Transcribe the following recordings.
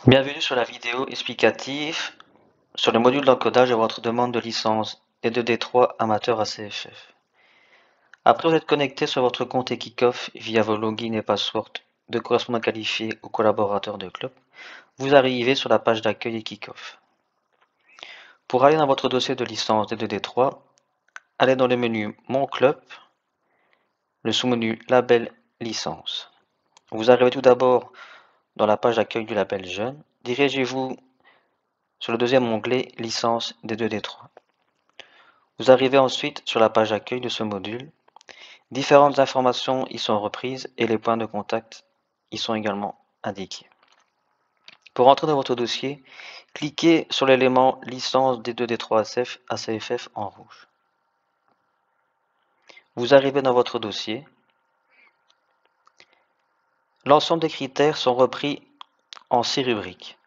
Bienvenue sur la vidéo explicative sur le module d'encodage de votre demande de licence D2D3 amateur ACFF. Après vous êtes connecté sur votre compte Kickoff via vos logins et passwords de correspondants qualifiés ou collaborateurs de club, vous arrivez sur la page d'accueil Kickoff. Pour aller dans votre dossier de licence D2D3, allez dans le menu Mon club, le sous-menu Label licence. Vous arrivez tout d'abord dans la page d'accueil du label jeune. Dirigez-vous sur le deuxième onglet Licence D2D3. Vous arrivez ensuite sur la page d'accueil de ce module. Différentes informations y sont reprises et les points de contact y sont également indiqués. Pour entrer dans votre dossier, cliquez sur l'élément Licence D2D3 ACFF en rouge. Vous arrivez dans votre dossier. L'ensemble des critères sont repris en 6 rubriques.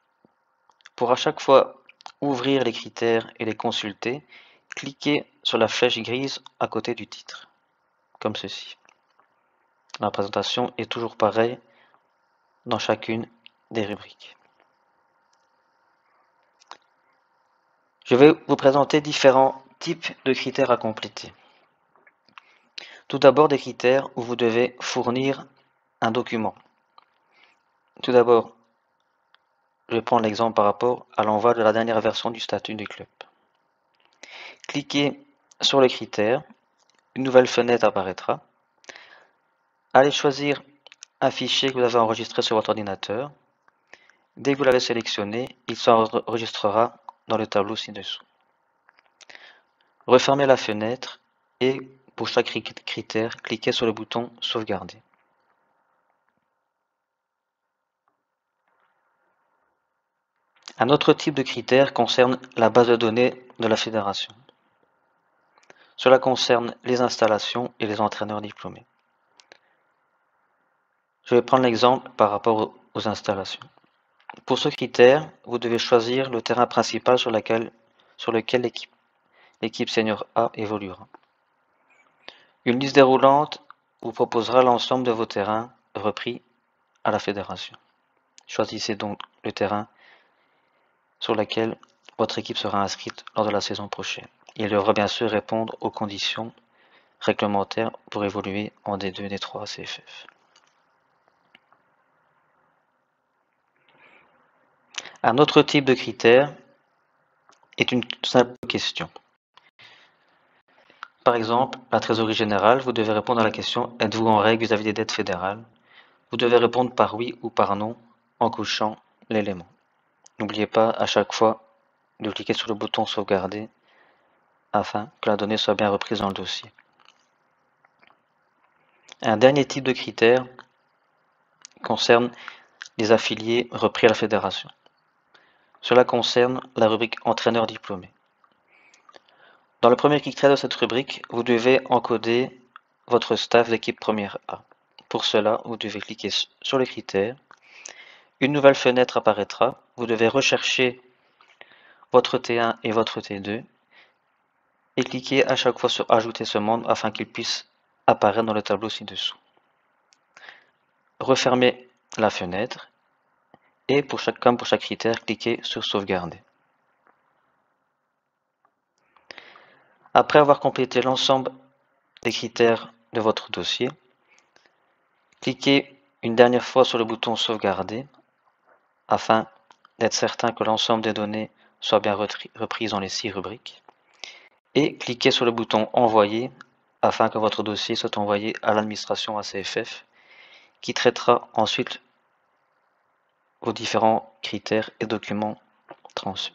Pour à chaque fois ouvrir les critères et les consulter, cliquez sur la flèche grise à côté du titre, comme ceci. La présentation est toujours pareille dans chacune des rubriques. Je vais vous présenter différents types de critères à compléter. Tout d'abord, des critères où vous devez fournir un document. Tout d'abord, je vais prendre l'exemple par rapport à l'envoi de la dernière version du statut du club. Cliquez sur le critère, une nouvelle fenêtre apparaîtra. Allez choisir un fichier que vous avez enregistré sur votre ordinateur. Dès que vous l'avez sélectionné, il s'enregistrera dans le tableau ci-dessous. Refermez la fenêtre et pour chaque critère, cliquez sur le bouton Sauvegarder. Un autre type de critère concerne la base de données de la fédération. Cela concerne les installations et les entraîneurs diplômés. Je vais prendre l'exemple par rapport aux installations. Pour ce critère, vous devez choisir le terrain principal sur lequel l'équipe senior A évoluera. Une liste déroulante vous proposera l'ensemble de vos terrains repris à la fédération. Choisissez donc le terrain sur lequel votre équipe sera inscrite lors de la saison prochaine. Il devra bien sûr répondre aux conditions réglementaires pour évoluer en D2 et D3 ACFF. Un autre type de critère est une simple question. Par exemple, la trésorerie générale, vous devez répondre à la question « Êtes-vous en règle vis-à-vis des dettes fédérales ?» Vous devez répondre par oui ou par non en cochant l'élément. N'oubliez pas à chaque fois de cliquer sur le bouton Sauvegarder afin que la donnée soit bien reprise dans le dossier. Un dernier type de critère concerne les affiliés repris à la fédération. Cela concerne la rubrique entraîneur diplômé. Dans le premier critère de cette rubrique, vous devez encoder votre staff d'équipe première A. Pour cela, vous devez cliquer sur le critère. Une nouvelle fenêtre apparaîtra. Vous devez rechercher votre T1 et votre T2 et cliquer à chaque fois sur Ajouter ce membre afin qu'il puisse apparaître dans le tableau ci-dessous. Refermez la fenêtre et comme pour chaque critère, cliquez sur Sauvegarder. Après avoir complété l'ensemble des critères de votre dossier, cliquez une dernière fois sur le bouton Sauvegarder afin d'être certain que l'ensemble des données soit bien reprises dans les 6 rubriques et cliquez sur le bouton Envoyer afin que votre dossier soit envoyé à l'administration ACFF qui traitera ensuite vos différents critères et documents transmis.